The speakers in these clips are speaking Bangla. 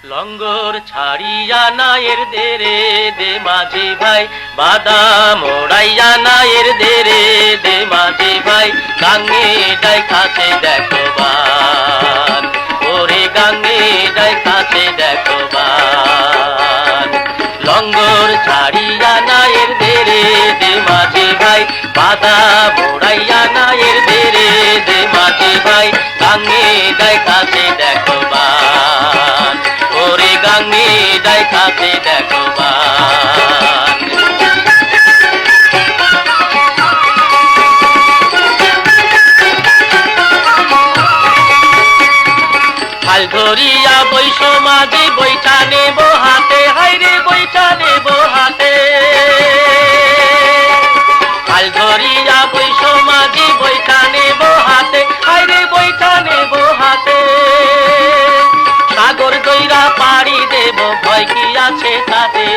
লঙ্গর ছাড়িয়া নায়ের দেরে দে মাঝি ভাই, বাদাম ওড়াইয়া নায়ের দেরে দে মাঝি ভাই, গাঙ্গে দেখাছে দেখো বান, ওরে গাঙ্গে দেখাছে দেখো বান। লঙ্গর ছাড়িয়া নায়ের দেরে দে মাঝি ভাই, বাদাম ওড়াইয়া নায়ের দেরে দে মাঝি ভাই, গাঙ্গে দেখাছে দেখো বান, ওরে গাঙ্গে দেখাছে দেখো বান। হাল ধরিয়া বৈশ মাঝি বৈঠা নেব হাতে, হাইরে বৈঠা নেব হাতে। হাল ধরিয়া বৈশ মাঝি বৈঠা নেব হাতে, হাইরে বৈঠা নেব হাতে। সাগর দইরা পাড়ি দেব ভয় কি আছে তাতে,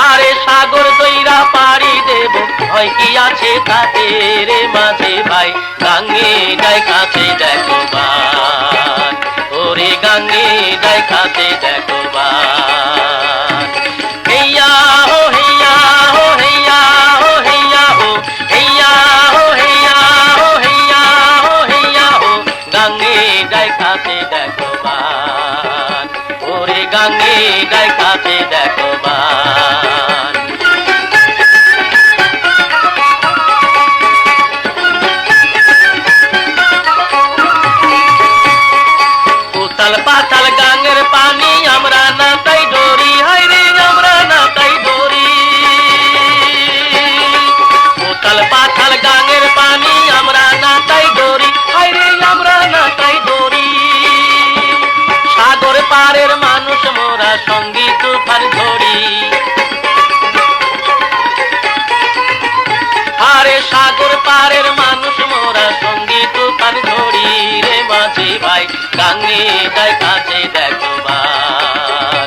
আরে সাগর দইরা পাড়ি দেব ভয় কি আছে তাতে। রে মাঝি ভাই গাঙ্গে দেখাছে দেখো বান, ওরে গাঙ্গে দেখাছে দেখো বান। হেইয়া হো হেইয়া হো হেইয়া হো হেইয়া হো হেইয়া হো হেইয়া হো হেইয়া হো হেইয়া হো, গাঙ্গে দেখাছে দেখো বান, ওরে গাঙ্গে দেখাছে দেখো বান। উতাল পাতাল গাঙ্গের পানি আমরা না তাই ডরি, হাইরে আমরা না তাই ডরি। উতাল পাতাল গাঙ্গের পানি আমরা না তাই ডরি, হাইরে আমরা না তাই ডরি। সাগর পারের মানুষ মোরা সঙ্গী তুফান ধরি, আরে সাগর পারের মানুষ মোরা সঙ্গী তুফান ধরি। রে মাঝি ভাই গাঙ্গে দেখাছে দেখো বান,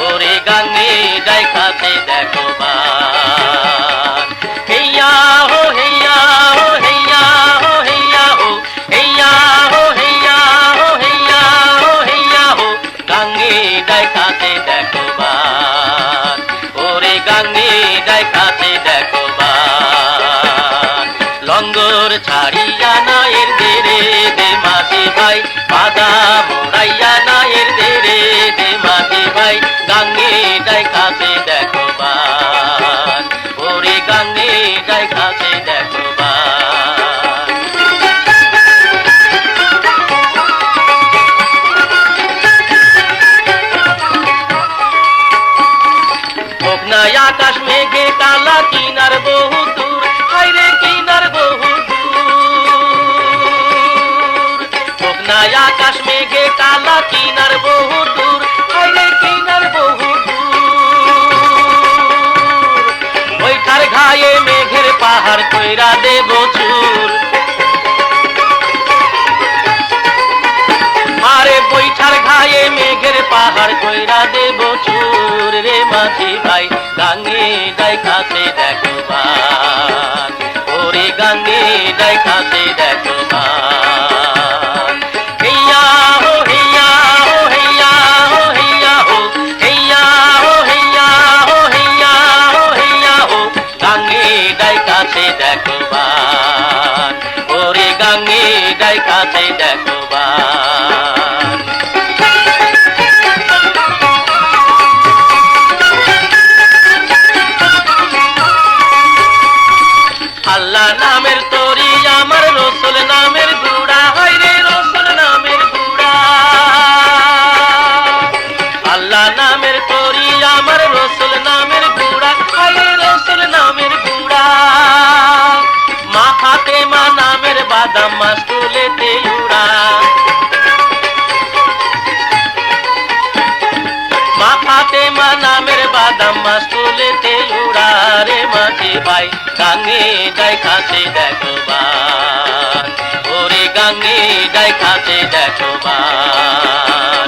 ওরে গাঙ্গে দেখাছে দেখো বান। হেইয়া হো হেইয়া হো হেইয়া হো হেইয়া হো হেইয়া হো হেইয়া হো হেইয়া হো হেইয়া হো, গাঙ্গে দেখাছে দেখো বান, ওরে গাঙ্গে দেখাছে দেখো বান। লঙ্গর ছাড়িয়া নায়ের দেরে দে মাঝি ভাই, বাদাম ওড়াইয়া নায়ের দেরে দে মাঝি ভাই, গাঙ্গে দেখাছে দেখো বান, ওরে গাঙ্গে দেখাছে দেখো বান। হোক না আকাশ মেঘে কালা কিনার বহু দূর, হাইরে কিনার বহু দূর। হোক না আকাশ মেঘে কালা কিনার বহু দূর, হাইরে কিনার বহু দূর। বৈঠার ঘায়ে মেঘের পাহাড় কইরা দেব চুর, আরে বৈঠার ঘায়ে মেঘের পাহাড় কইরা দেব চুর। রে মাঝি ভাই গাঙ্গে দেখাছে দেখো বান, ওরে গাঙ্গে দেখাছে দেখো বান। হেইয়া হো হেইয়া হো হেইয়া হো হেইয়া হো হেইয়া হো হেইয়া হো হেইয়া হো হেইয়া হো, গাঙ্গে দেখাছে দেখো বান, ওরে গাঙ্গে দেখাছে দেখো বান। আল্লাহ নামের তরি আমার রসুল নামের গুড়া, হাইরে রসুল নামের গুড়া। আল্লাহ নামের তরি আমার রসুল নামের গুড়া, হাইরে রসুল নামের গুড়া। মা ফাতেমা নামের বাদাম মাস তুলেতে উড়া, মা ফাতেমা নামের বাদাম মাস তুলেতে উড়া। রে মাঝি ভাই গাঙ্গে দেখাছে দেখো বান, ওরে গাঙ্গে দেখাছে দেখো বান।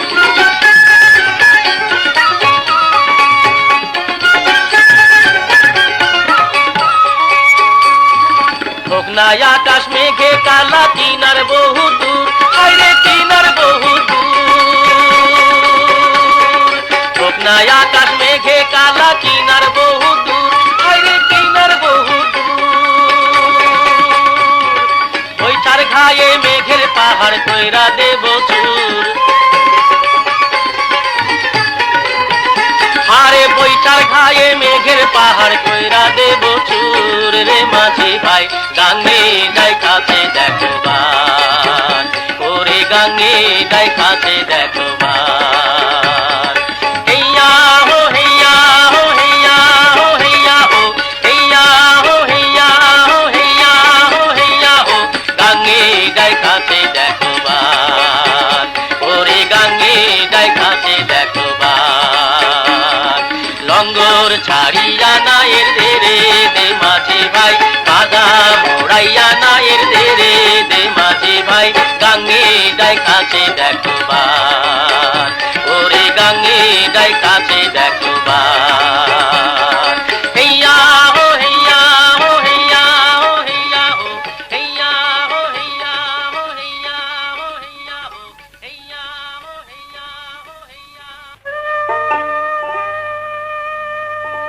হোক না আকাশ মেঘে কালা কিনার বহু দূর, হাইরে ঘায়ে মেঘের পাহাড় কইরা দেব চুর। আরে বৈশার ঘায়ে মেঘের পাহাড় কইরা দেব চুর রে মাঝি ভাই গাঙ্গে দেখাতে দেখবার ওরে গাঙ্গে দেখাতে দেখবার হেইয়া হো হেইয়া হো হেইয়া হো হেইয়া হো হেইয়া হো হেইয়া হো হেইয়া হো হেইয়া হো গাঙ্গে দেখাতে দেখবার ওরে গাঙ্গে দেখাতে দেখবার লঙ্গর ছাড়িয়া নায়ের দেরে দে মাঝি ভাই বাধা মোড়াইয়া নায়ের দেরে দে মাঝি ভাই গাঙ্গে দেখাতে দেখবার ওরে গাঙ্গে দেখাতে দেখবার হেইয়া হো হেইয়া হো হেইয়া হো হেইয়া হো হেইয়া হো হেইয়া হো হেইয়া হো হেইয়া হো হেইয়া হো হেইয়া হো হেইয়া।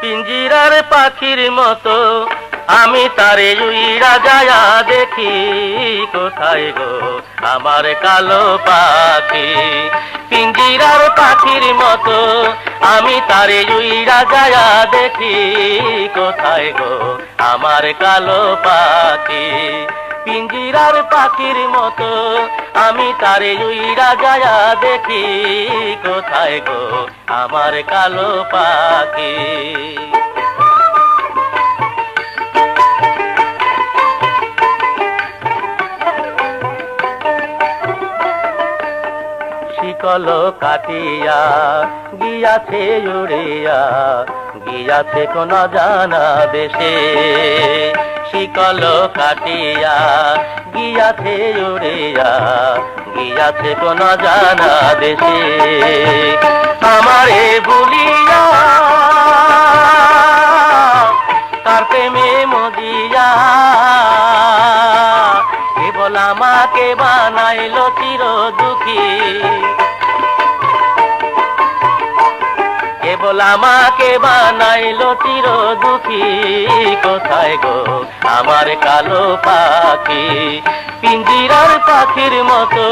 পিঞ্জিরার পাখির মতো আমি তারে উইরা যায়া দেখি কোথায় গো আমার কালো পাখি। পিঞ্জিরার পাখির মতো আমি তারে উইরা যায়া দেখি কোথায় গো আমার কালো পাখি। পিঞ্জিরার পাখির মতো আমি তারে উইরা যায়া দেখি কোথায় গো আমার কালো পাখি। শিকল কাটিয়া গিয়াছে উড়িয়া গিয়াছে কোন জানা দেশে। শিকল কাটিয়া গিয়াছে উড়িয়া গিয়াছে কোন জানা দেশে। আমারে ভুলিয়া তার প্রেমে মজিয়া কেবল আমাকে বানাইল চির দুঃখী। কেবল আমাকে বানাইল চির দুঃখী কোথায় গো আমার কালো পাখি। পিঞ্জিরার পাখির মতো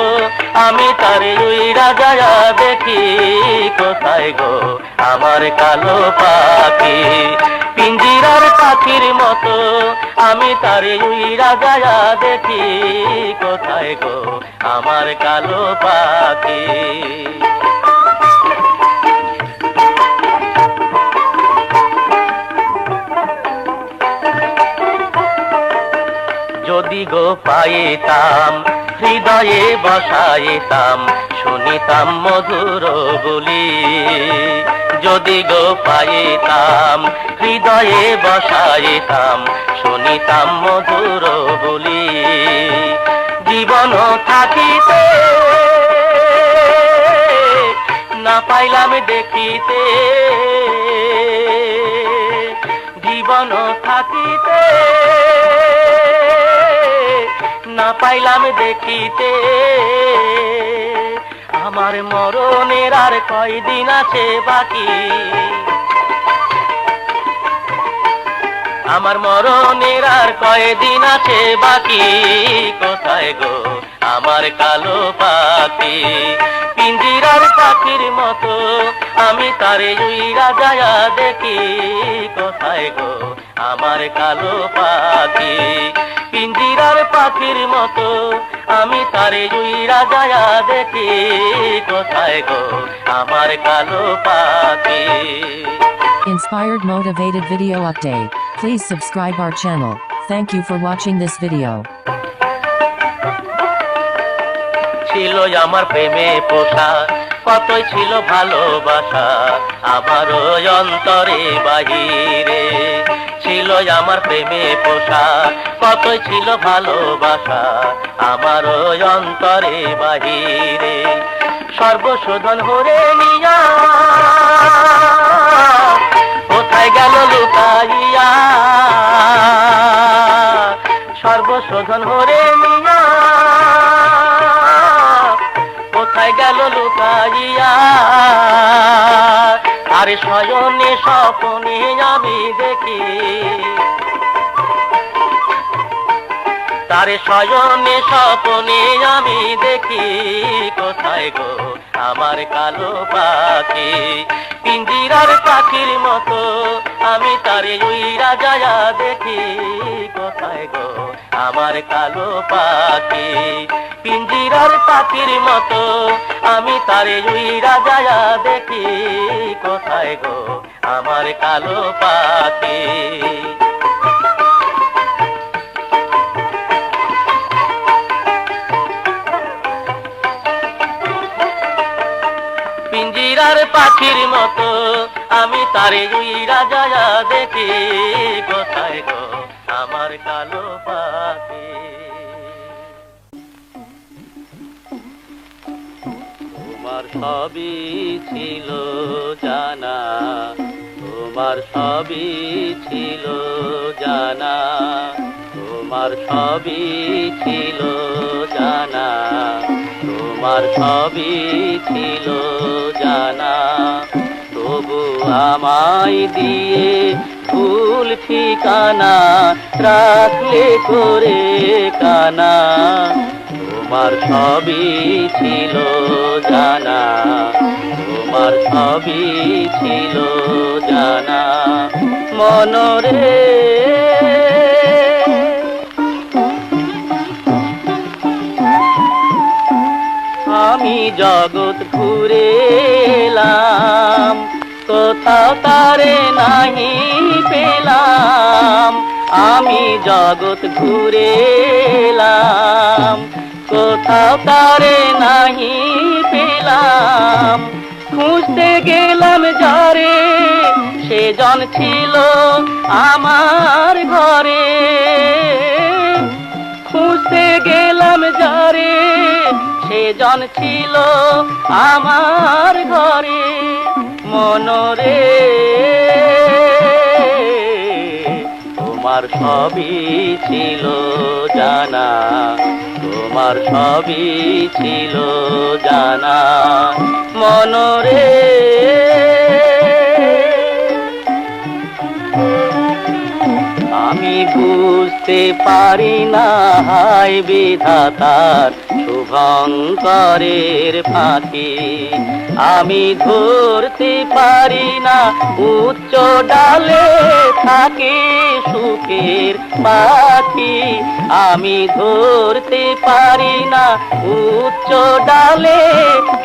আমি তারে উইরা যায়া দেখি কোথায় গো আমার কালো পাখি। পিঞ্জিরার পাখির মতো আমি তারে উইরা যায়া দেখি কোথায় গো আমার কালো পাখি। যদি গো পাইতাম হৃদয়ে বসাইতাম শুনিতাম মধুর বলি। যদি গো পাইতাম হৃদয়ে বসাইতাম শুনিতাম মধুর বলি। জীবন থাকিতে না পাইলাম দেখিতে জীবন থাকিতে না পাইলাম দেখিতে। আমার মরণের আর কয়দিন আছে বাকি। আমার মরণের আর কয়দিন আছে বাকি কোথায় গো আমার কালো পাখি। পিঞ্জিরার পাখির মতো আমি তারে উইরা যায়া দেখি কোথায় গো আমার কালো পাখি। পিঞ্জিরার পাখির মতো আমি তারে উইরা যায়া দেখি কোথায় গো আমার কালো পাখি। Inspired motivated video update. Please subscribe our channel. Thank you for watching this video. ছিল আমার প্রেমে পোষা কতই ছিল ভালোবাসা আমার অন্তরে বাহিরে। ছিল আমার প্রেমে পোষা কতই ছিল ভালোবাসা আমার অন্তরে বাহিরে। সর্বশোধন হরে নিয়া কোথায় গেল লুকাইয়া। সর্বশোধন হরে নিয়া কোথায় গেল লুকাইয়া। আরে শয়নে স্বপ্নে আমি দেখি তারে শয়নে স্বপনে আমি দেখি, কোথায় গো আমার কালো পাখি? পিঞ্জিরার পাখির মতো আমি তারে উইরা যায়া দেখি, কোথায় গো আমার কালো পাখি? পিঞ্জিরার পাখির মতো আমি তারে উইরা যায়া দেখি, কোথায় গো আমার কালো পাখি? পিঞ্জিরার পাখির মতো আমি তারে উইরা যায়া দেখি, কোথায় গো আমার কালো পাখি? তোমার সবই ছিল জানা, তোমার সবই ছিল জানা, তোমার সবই ছিল জানা, তোমার সবই ছিল জানা। তবু আমায় দিয়ে ভুল ঠিকানা রাখলে করে কানা, তোমার সবই ছিল জানা, তোমার সবই ছিল জানা। মনরে আমি জগৎ ঘুরে এলাম, কোথাও তারে নাহি পেলাম। আমি জগৎ ঘুরে এলাম, কোথাও তারে নাহি পেলাম। খুঁজতে গেলাম যারে সেজন ছিল আমার ঘরে, খুঁজতে গেলাম যারে সেজন ছিল আমার ঘরে। মনরে তোমার সবই ছিল জানা, তোমার সবই ছিল জানা। মনরে আমি বুঝতে পারি না হায় বিধাতার শুভঙ্করের ফাঁকি, আমি ধরতে পারি না উচ্চ ডালে থাকে সুখের পাখি, আমি ধরতে পারি না উচ্চ ডালে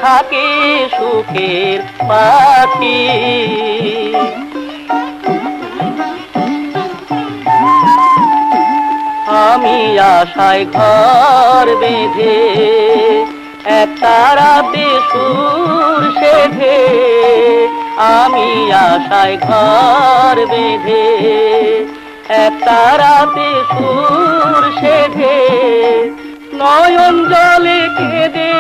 থাকে সুখের পাখি। আমি আশায় ঘর বেঁধে একটা রাতে সুর সেধে, আমি আশায় ঘর বেঁধে একটা রাতে সুর সেধে। নয়ন জলে কেঁদে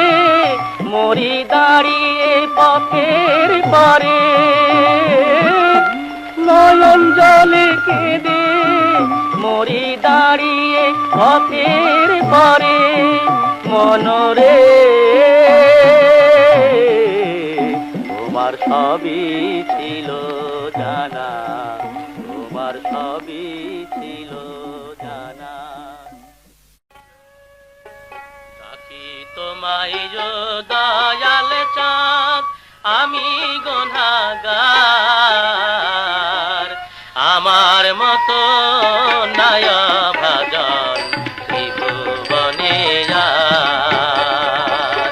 মরি দাঁড়িয়ে পথের পরে, নয়ন জলে কেঁদে মরি দাঁড়িয়ে পথের পরে। মনরে তোমার সবই ছিল জানা, তোমার সবই ছিল জানা। রাখি তোমায় দয়াল চাঁদ আমি গুনাহগার, আমার মতো নায়া ভাজন ত্রিভুবনে আর।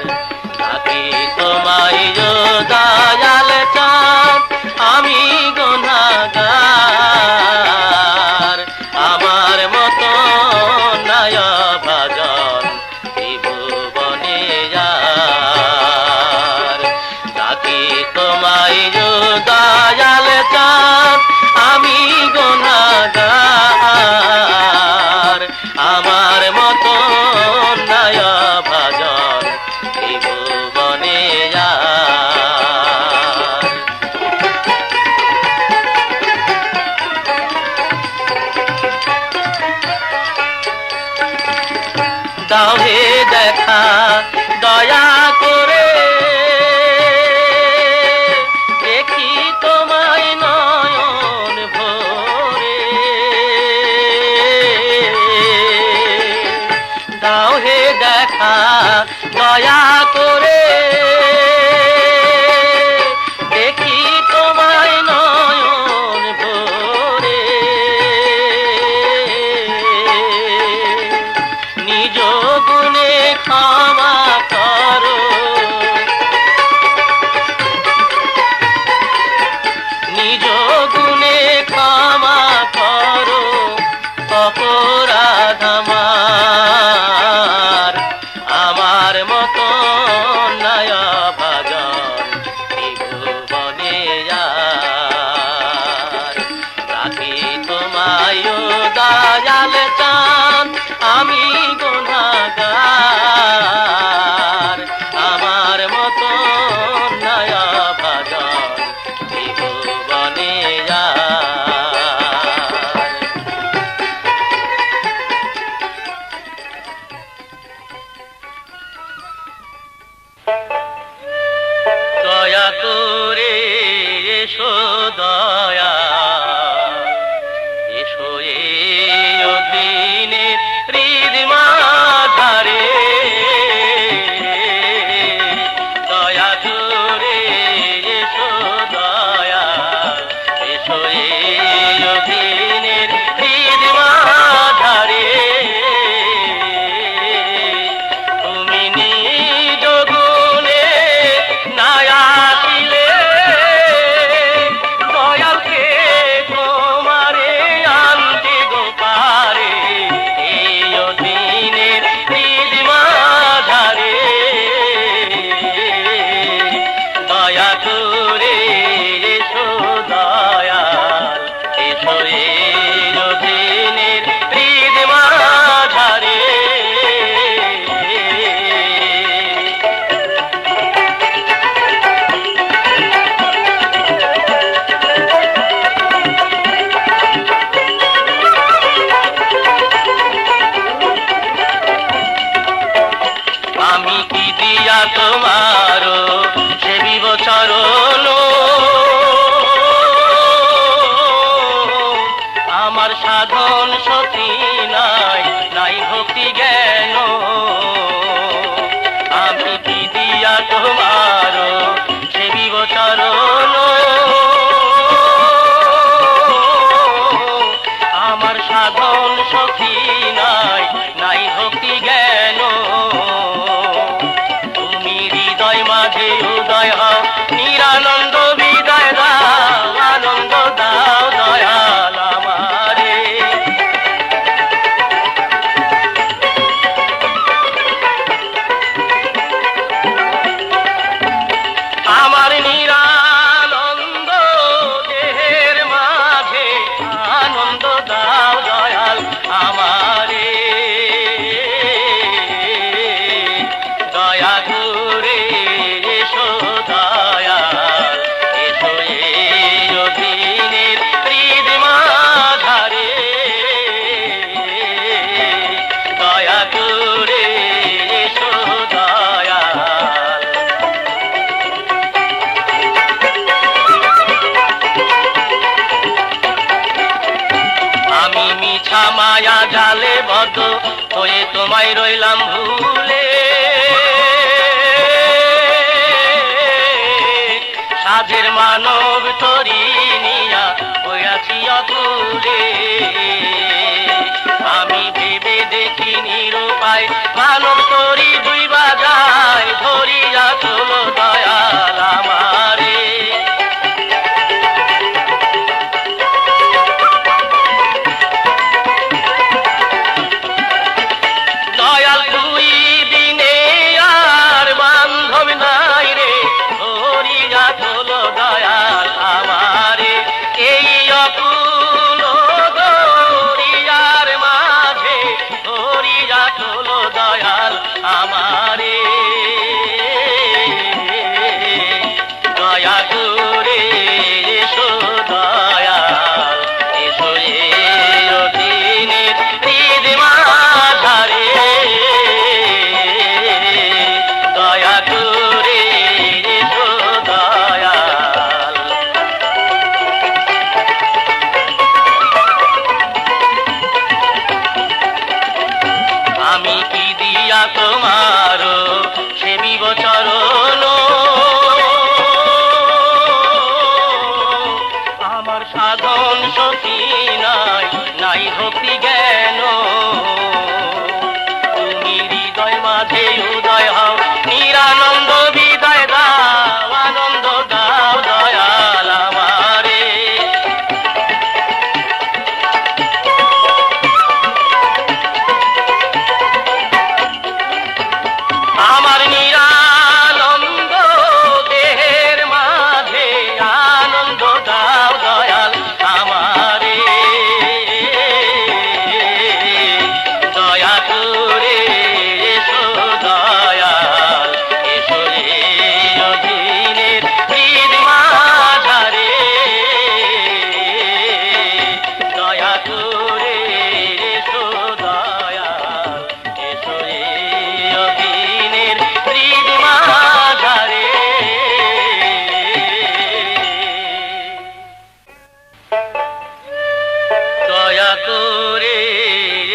থাকি তোমায় দয়াল চাঁদ আমি গুনাহগার, আমার মতো নায়া ভাজন ত্রিভুবনে আর। থাকি তোমায় দেখা দয়া করে দেখি তোমায় নয়ন ভরে নিজ গুণে ক্ষমা করো নিজ গুণে ক্ষমা করো অপরাধ আমার আমার মতো নয় ভজন ত্রিভুবনে আর রাখি তোমায় দয়াল চাঁদ আমি গুনাহগার আমার মতো নয় ভজন ত্রিভুবনে দয়া করে এসো দয়া এসো এই অধীনের হৃদ মাঝারে দয়া করে এসো দয়া এসো এই অধীনের হৃদ মাঝারে তুমি নিজ গুণে না আসিলে দয়ালকে তোমারে আনতে গোপারে এই অধীনের হৃদ মাঝারে দয়া করে এসো দয়াল এসো এই অধীনের হৃদ মাঝারে আমি কি দিয়া তোমার সেবিব চরণ আমার সাধন সতী নাই নাই ভক্তি জ্ঞান আমি কি দিয়া তোমার সেবিব চরণ আমার সাধন সতী নাই নাই ভক্তি জ্ঞান তুমি হৃদয় মাঝে উদয় হও নিরানন্দ বিদায় দাও আনন্দ দাও দয়াল আমারে আমার নিরানন্দ দেহের মাঝে আনন্দ দাও দয়াল আমারে দয়া করে এসো দয়াল এসো এই অধীনের হৃদ মাঝারে দয়া করে এসো দয়াল আমি মিছা মায়া জালে বদ্ধ হয়ে তোমায় রইলাম ভুলে সাধের মানব তরি নিয়া হইয়াছি অতুলে আমি ভেবে দেখি নিরুপায় মানব তরি দুই বাজায় ধরিয়া চলো দয়াল আমারে দয়াল তুই বিনে আর বান্ধব নাই রে ধরিয়া চলো দয়াল আমারে এই অকুল দরিয়ার মাঝে ধরিয়া চলো দয়াল তোমারও সেবিব চরণ। আমার সাধন সখী নাই, নাই ভক্তি জ্ঞান, তুমি হৃদয় মাঝে উদয় হও, নিরানন্দ বিদায় দাও, আনন্দ দাও দয়াল আমারে। আমার নিরানন্দ দেহের মাঝে আনন্দ দাও দয়াল আমারে। দয়া করে এসো দয়াল, এসো রে অধীনের হৃদ মাঝারে। দয়া করে এসো দয়াল, এসো রে অধীনের হৃদ মাঝারে। দয়া করে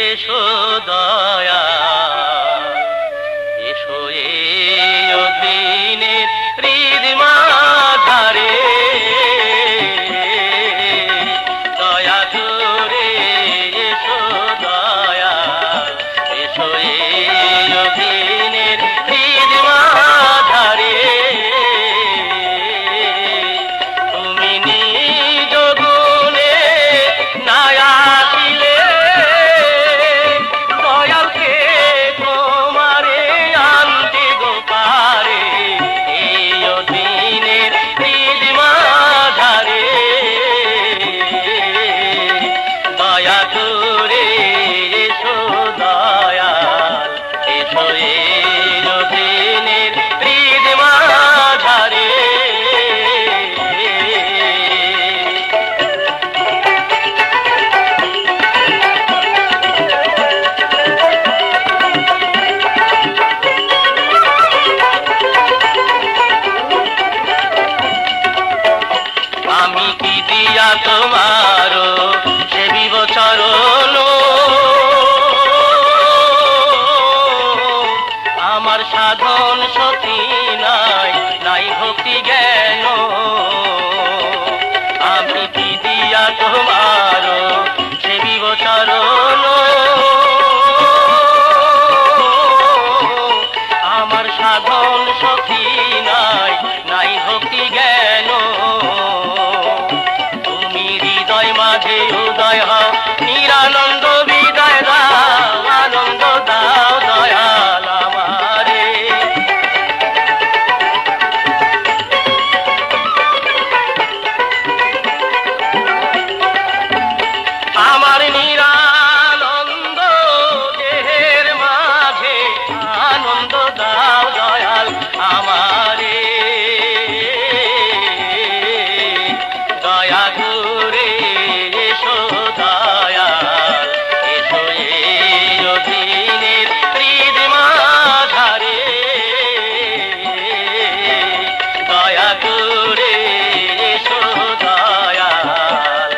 এসো দয়াল, এসো এই অধীনের হৃদ মাঝারে। দয়া করে এসো দয়াল, এসো এই অধীনের হৃদ মাঝারে। তুমি নিজ গুণে না আসিলে দয়ালকে তোমারে আনতে গো পারে এই অধীনের হৃদ মাঝারে। দয়া করে এসো দয়াল, এসো এই অধীনের হৃদ মাঝারে। আমি কি দিয়া তোমারও সেবিব চরণ। আমার সাধন সতী নাই, নাই ভক্তি জ্ঞান, আমি কি দিয়া তোমারও সেবিব চরণ। আমার সাধন সতী নাই, নাই ভক্তি জ্ঞান, তুমি হৃদয় মাঝে উদয় হও, নিরানন্দ বিদায় দাও, আনন্দ দাও দয়াল আমারে। আমার নিরানন্দ দেহের মাঝে আনন্দ দাও দয়াল আমারে। দয়া করে এসো দয়াল, এসো এই অধীনের হৃদ মাঝারে। দয়া করে এসো দয়াল।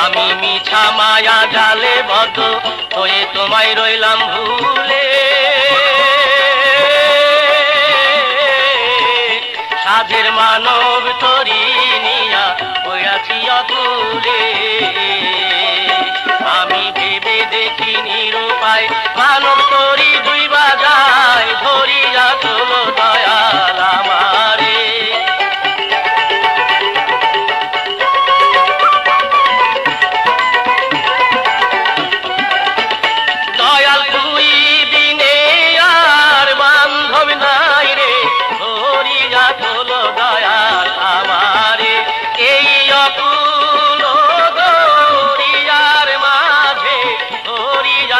আমি মিছা মায়া জালে বদ্ধ হয়ে তোমায় রইলাম ভুলে, সাধের মানব তরি নিয়া হইয়াছি অতুলে। আমি ভেবে দেখি নিরুপায়, মানব তরি দুই বাজায়, ধরিয়া তোলো দয়াল আমারে। দয়াল তুই দিনে আর বান্ধব নাই রে, ধরিয়া তোলো দয়াল আমারে। এই অকুল দরিয়ার মাঝে ধরিয়া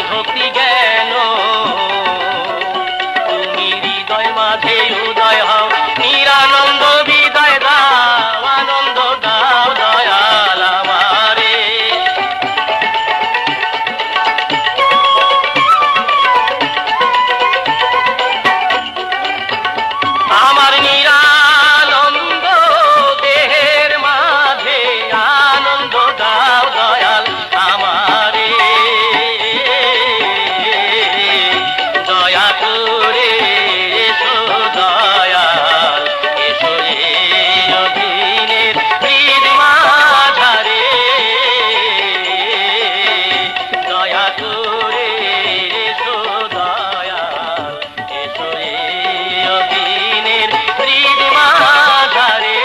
ভক্তি জ্ঞান তুমি হৃদয় মাঝে উদয় হও নিরানন্দ বিদায় দাও আনন্দ দাও দয়াল আমারে আমার নিরানন্দ দেহের মাঝে আনন্দ দাও দয়াল আমারে দয়া করে এসো দয়াল এসো রে অধীনের হৃদ মাঝারে দয়া করে এসো দয়াল এসো রে অধীনের হৃদ মাঝারে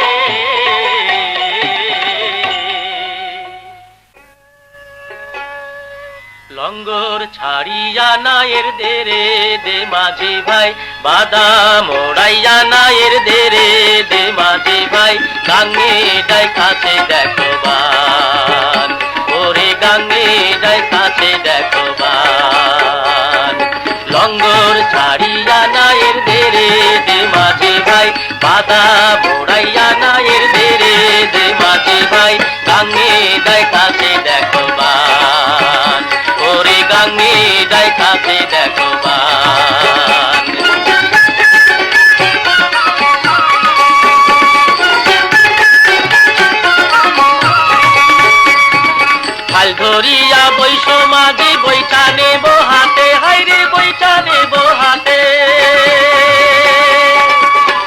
লঙ্গর ছাড়িয়া নায়ের দেরে দে মাঝি ভাই বাদাম ওড়াইয়া নায়ের দেরে দে মাঝি ভাই গাঙ্গে ডাই কাছে দেখো বান ওরে গাঙ্গে ডাই কাছে দেখো বান লঙ্গর ছাড়িয়া নায়ের দেরে দে মাঝি ভাই বাদাম ওড়াইয়া নায়ের দেরে দে মাঝি ভাই গাঙ্গে ডাই কাছে দেখো বান ওরে গাঙ্গে ডাই কাছে দেখো বান হাল ধরিয়া বৈশ মাঝি বৈঠা নেব হাতে হাইরে বৈঠা নেব হাতে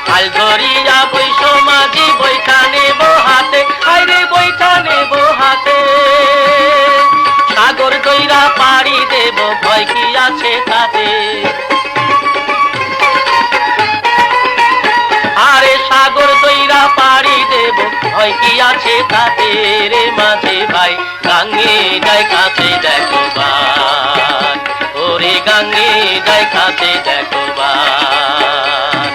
হাল ধরিয়া বৈশ মাঝি বৈঠা নেব হাতে হাইরে বৈঠা নেব হাতে সাগর দইরা পাড়ি দেব ভয় কি আছে তাতে আরে সাগর দইরা পাড়ি দেব ভয় কি আছে তাতে রে মাঝি ভাই গাঙ্গে ডাই কাছে দেখো বান ওরে গাঙ্গে ডাই কাছে দেখো বান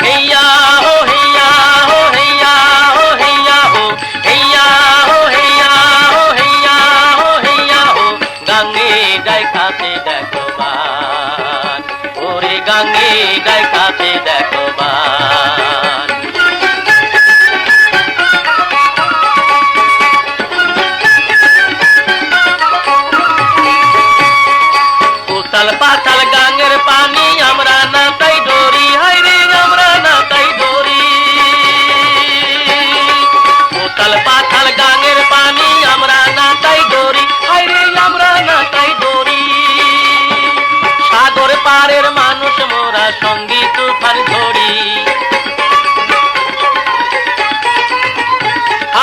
হেইয়া হো হেইয়া হো হেইয়া হো হেইয়া হো হেইয়া হো হেইয়া হো হেইয়া হো হেইয়া হো গাঙ্গে ডাই কাছে দেখো বান ওরে গাঙ্গে ডাই কাছে দেখো বান উতাল পাতাল গাঙ্গের পানি আমরা না তাই ডরি হাইরে আমরা না তাই ডরি উতাল পাতাল গাঙ্গের পানি আমরা না তাই ডরি হাইরে আমরা না তাই ডরি সাগর পারের মানুষ মোরা সঙ্গী তুফান ধরি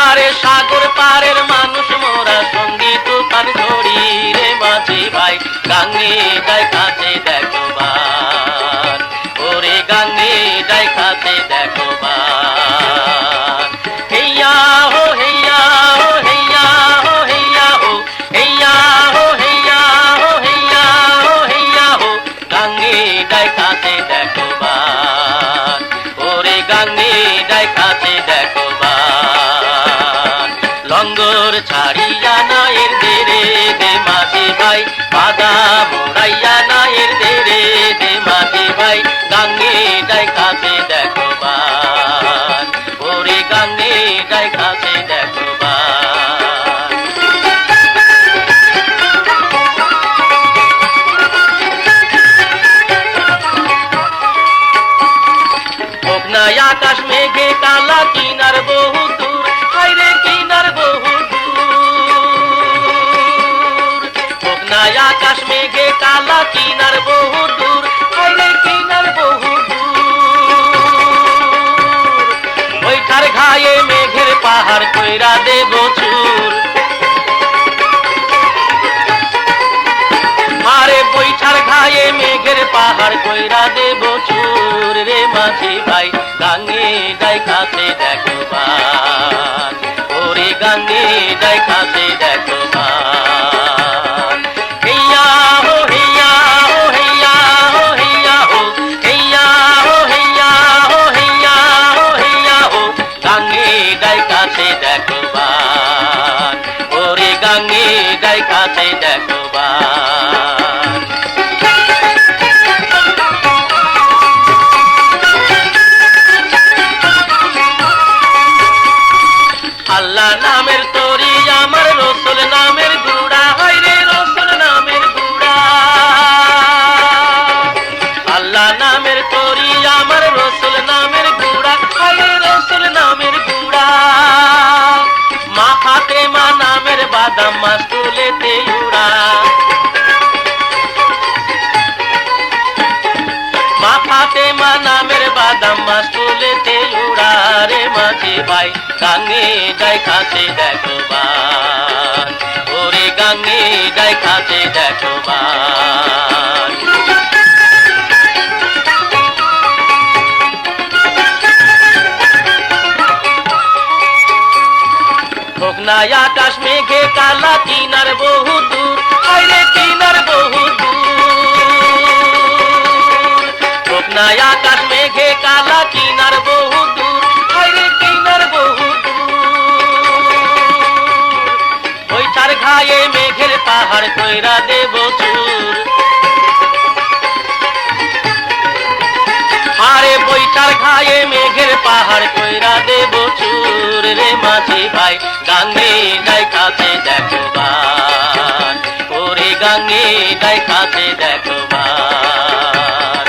আরে সাগর পারের মানুষ মোরা সঙ্গী তুফান ধরি রে মাঝি ভাই গাঙ্গে ডাই কাছে দেখো বান ওরে গাঙ্গে ডাই কাছে দেখো বান হেইয়া হো হেইয়া হো হেইয়া হো হেইয়া হো হেইয়া হো হেইয়া হো হেইয়া হো হেইয়া হো গাঙ্গে ডাই কাছে দেখো বান ওরে গাঙ্গে ডাই কাছে দেখো বান লঙ্গর ছাড়িয়া নায়ের দেরে দে মাঝি ভাই বাদাম ওড়াইয়া নায়ের দেরে দে মাঝি ভাই গাঙ্গে ডাই কাছে দেখো বান ওরে গাঙ্গে ডাই কাছে দেখো বান হোক না আকাশ মেঘে কালা কিনার বহু দূর হাইরে কিনার বহু হোক না আকাশ মেঘে কালা কিনার বহু দূর হাইরে কিনার বহু দূর বৈঠার ঘায়ে মেঘের পাহাড় কইরা দেব চুর আরে বৈঠার ঘায়ে মেঘের পাহাড় কইরা দেব চুর রে মাঝি ভাই গাঙ্গে ডাই কাছে দেখো বান ওরে গাঙ্গে ডাই কাছে দেখো বান হেইয়া হো হেইয়া হো হেইয়া হো হেইয়া হো হেইয়া হো হেইয়া হো হেইয়া হো হেইয়া হো গাঙ্গে ডাই কাছে দেখো বান ওরে গাঙ্গে ডাই কাছে দেখো বান ভাই গাঙ্গে দেখাতে দেখো বান, ওরে গাঙ্গে দেখাতে দেখো বান। হোক না আকাশ মেঘে কালা কিনার বহু দূর, আইরে কিনার বহু দূর। হোক না আকাশ মেঘে কালা কিনার বহু দূর, আইরে কিনার বহু দূর। বৈঠার ঘায়ে মেঘের পাহাড় কইরা দেব চুর, আরে বৈঠার ঘায়ে মেঘের পাহাড় কইরা দেব চুর। রে মাঝি ভাই গাঙ্গে দেখাতে দেখো বান, ওরে গাঙ্গে দেখাতে দেখো বান।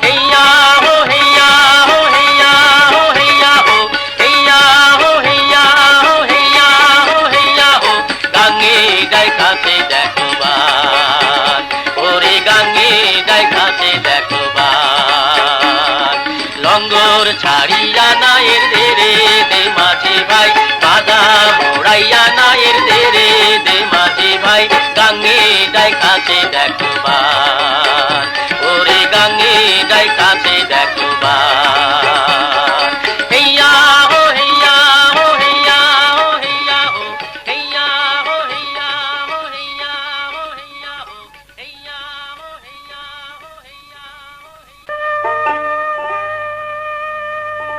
হেইয়া হো হেইয়া হো হেইয়া হো হেইয়া হো হেইয়া হো হেইয়া হো হেইয়া হো হেইয়া হো, গাঙ্গে দেখাতে দেখো বান, ওরে গাঙ্গে দেখাতে দেখো বান। লঙ্গর ছাড়িয়া নায়ের দেরে দে মাঝি ভাই, বাদা মোড়াইয়া নায়ের দেরে দে মাঝি ভাই, গাঙ্গে দেখাতে দেখো বান, ওরে গাঙ্গে দেখাতে দেখো বান। হেইয়া হো হেইয়া হো হেইয়া হো হেইয়া হো হেইয়া হো হেইয়া হো হেইয়া হো হেইয়া হো হেইয়া হো হেইয়া হো হেইয়া হো।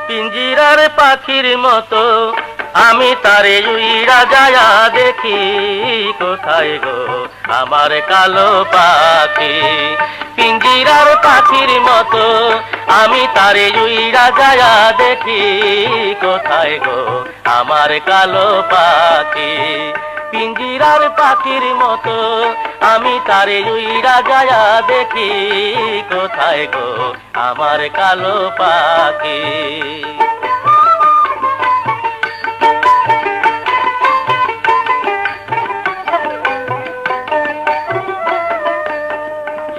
পিঞ্জিরার পাখির মতো আমি তারে উইরা যায়া দেখি, কোথায় গো আমার কালো পাখি। পিঞ্জিরার পাখির মতো আমি তারে উইরা যায়া দেখি, কোথায় গো আমার কালো পাখি। পিঞ্জিরার পাখির মতো আমি তারে উইরা যায়া দেখি, কোথায় গো আমার কালো পাখি।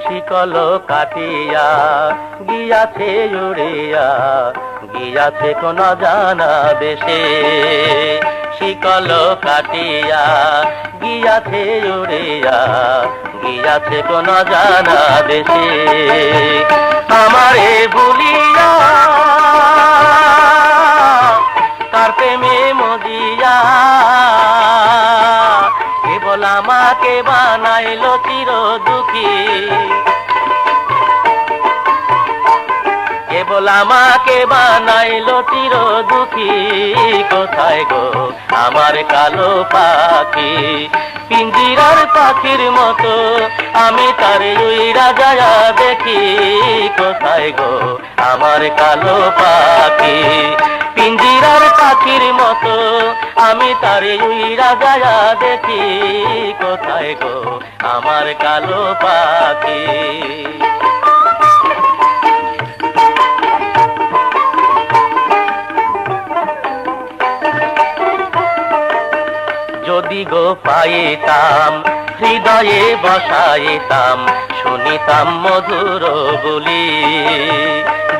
শিকল কাটিয়া গিয়াছে উড়িয়া, গিয়াছে কোন জানা দেশে। শিকল কাটিয়া গিয়াছে উড়িয়া, গিয়াছে কোন জানা দেশে। আমারে ভুলিয়া তার প্রেমে মজিয়া, কেবল আমাকে বানাইল চির দুঃখী। কেবল আমাকে বানাইল চির দুঃখী, কোথায় গো আমার কালো পাখি। পিঞ্জিরার পাখির মতো আমি তারে উইরা যায়া দেখি, কোথায় গো আমার কালো পাখি। পিঞ্জিরার পাখির মতো আমি তারে উইরা যায়া দেখি, কোথায় গো আমার কালো পাখি। যদি গো পাইতাম হৃদয়ে বসাইতাম, শুনিতাম মধুর বলি।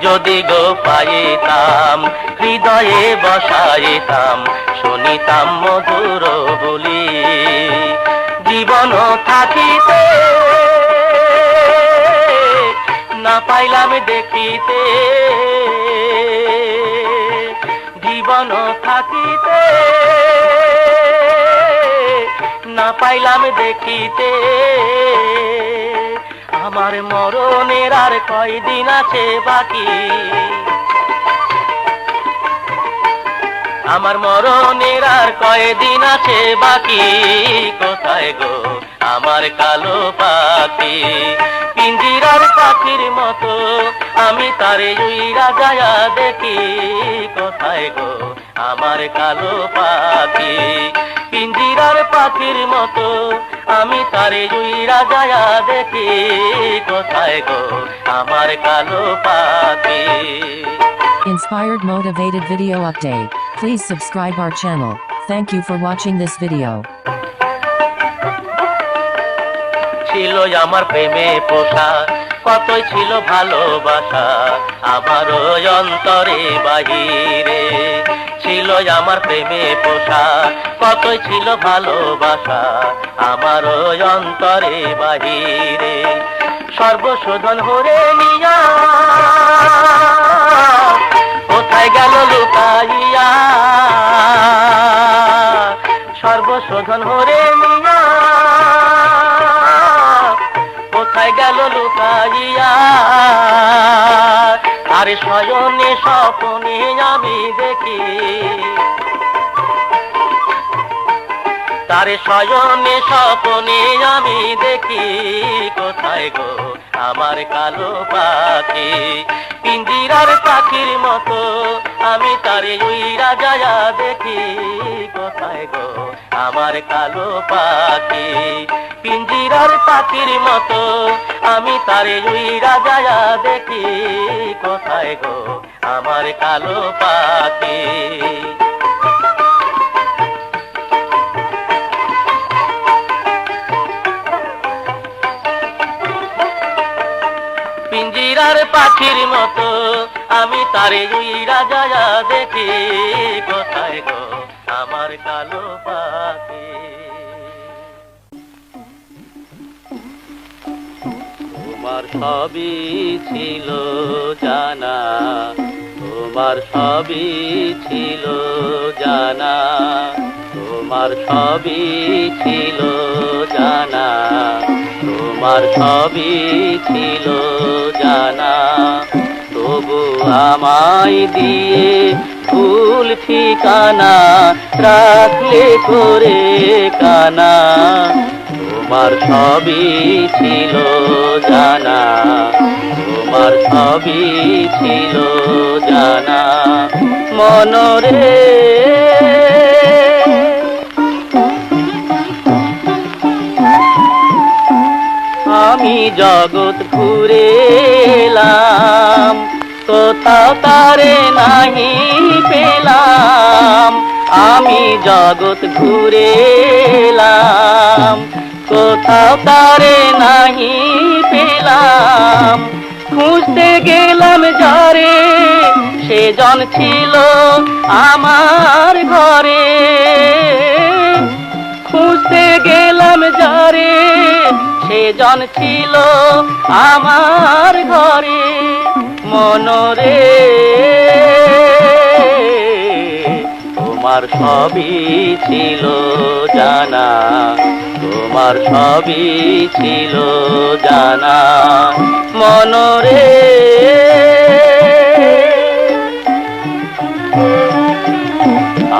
যদি গো পাইতাম হৃদয়ে বসাইতাম, শুনিতাম মধুর বলি। জীবন থাকিতে না পাইলাম দেখিতে, জীবন থাকিতে না পাইলাম দেখিতে। আমার মরণের আর কয়দিন আছে বাকি, আমার মরণের আর কয়দিন আছে বাকি, কোথায় গো আমার কালো পাখি। পিঞ্জিরার পাখির মতো আমি তারে উইরা যায়া দেখি, কোথায় গো আমার কালো পাখি। পিঞ্জিরার পাখির মতো আমি তারে উইরা যায়া দেখি, কোথায় গো আমার কালো পাখি। Inspired motivated video update. Please subscribe our channel. Thank you for watching this video. ছিল আমার প্রেমে পোষা, কতই ছিল ভালোবাসা আমার অন্তরে বাহিরে। ছিল আমার প্রেমে পোষা, কতই ছিল ভালোবাসা আমার ওই অন্তরে বাহিরে। সর্বশোধন হরে নিয়া কোথায় গেল লুকাইয়া, সর্বশোধন হরে নিয়া কোথায় গেল লুকাইয়া। আর শয়নে স্বপ্নে আমি দেখি, তার শয়নে স্বপ্নে আমি দেখি, কোথায় গো আমার কালো পাখি। পিঞ্জিরার পাখির মতো আমি তারে উইরা যায়া দেখি, কোথায় গো আমার কালো পাখি। পিঞ্জিরার পাখির মতো আমি তারে উইরা যায়া দেখি, কোথায় গো আমার কালো পাখি। পিঞ্জিরার পাখির মতো আমি তারে উইরা যায়া দেখি, কোথায় গো আমার কালো পাখি। তোমার সবই ছিল জানা, তোমার সবই ছিল জানা, তোমার সবই ছিল জানা, তোমার সবই ছিল জানা। তবু আমায় দিয়ে ভুল ঠিকানা রাখলে করে কানা। তোমার সবই ছিল জানা, তোমার সবই ছিল জানা। মনরে আমি জগৎ ঘুরে এলাম, কোথাও তারে নাহি পেলাম। আমি জগৎ ঘুরে এলাম, কোথাও তারে নাহি পেলাম। খুঁজতে গেলাম যারে সেজন ছিল আমার ঘরে, খুঁজতে গেলাম যারে সেজন ছিল আমার ঘরে। মনরে তোমার সবই ছিল জানা, তোমার সবই ছিল জানা। মনরে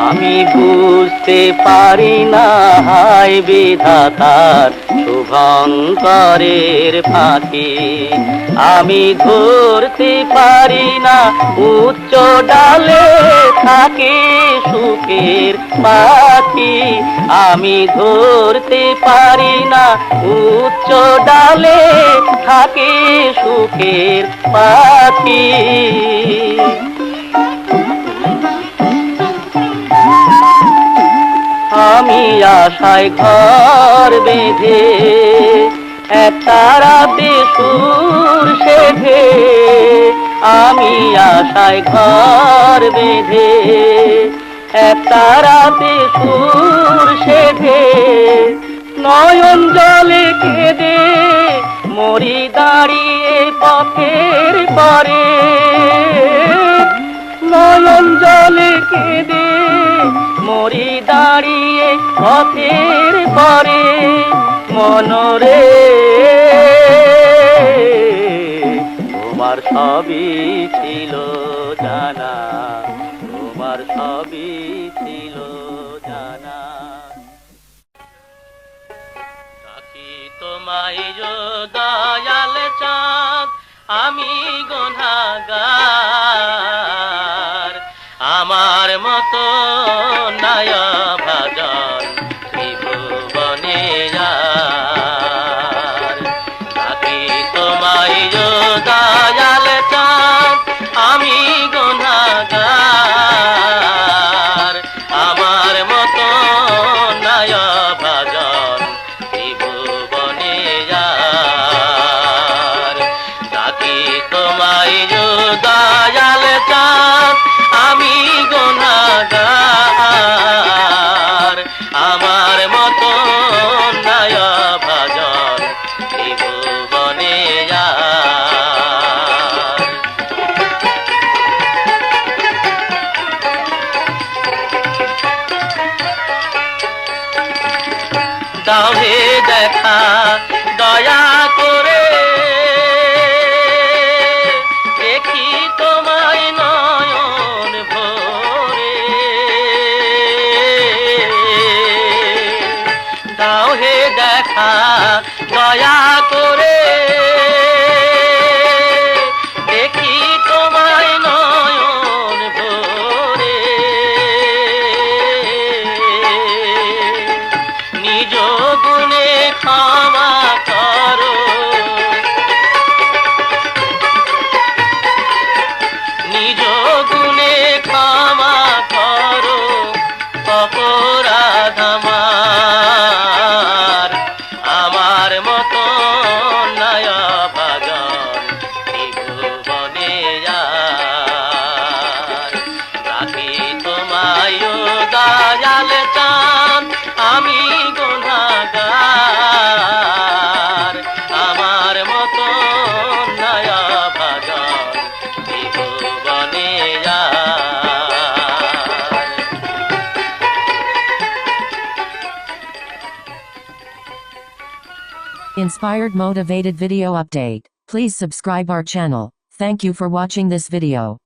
আমি বুঝতে পারি না হায় বিধাতার শুভঙ্করের ফাঁকি। আমি ধরতে পারি না উচ্চ ডালে থাকে সুখের পাখি। আমি ধরতে পারি না উচ্চ ডালে থাকে সুখের পাখি। আমি আশায় ঘর বেঁধে একটা রাতে সুর সেধে, আমি আশায় ঘর বেঁধে একটা রাতে সুর সেধে। নয়ন জলে কেঁদে মরি দাঁড়িয়ে পথের পারে, নয়ন জলে কেঁদে মরি দাঁড়িয়ে পথের পারে। মনরে তোমার সবই ছিল জানা, তোমার সবই ছিল জানা। রাখি তোমায় দয়াল চাঁদ আমি গুনাহগার, আমার মতো নায়া ভাজন ত্রিভুবনে আর। রাখি তোমায় দয়াল চাঁদ আমি গুনাহগার, আমার মতো নায়া ভাজন ত্রিভুবনে আর। রাখি তোমায় দয়া করে দেখি তোমায় নয়ন ভরে, নিজ গুণে ক্ষমা করো, নিজ গুণে ক্ষমা করো অপরাধ আমার, আমার মতো নয়া ভাজন ত্রিভুবনে আর। রাখি তোমায় দয়াল চাঁদ আমি গুনাহগার, আমার মতো নয়া ভাজন ত্রিভুবনে আর। Inspired motivated video update. Please subscribe our channel. Thank you for watching this video.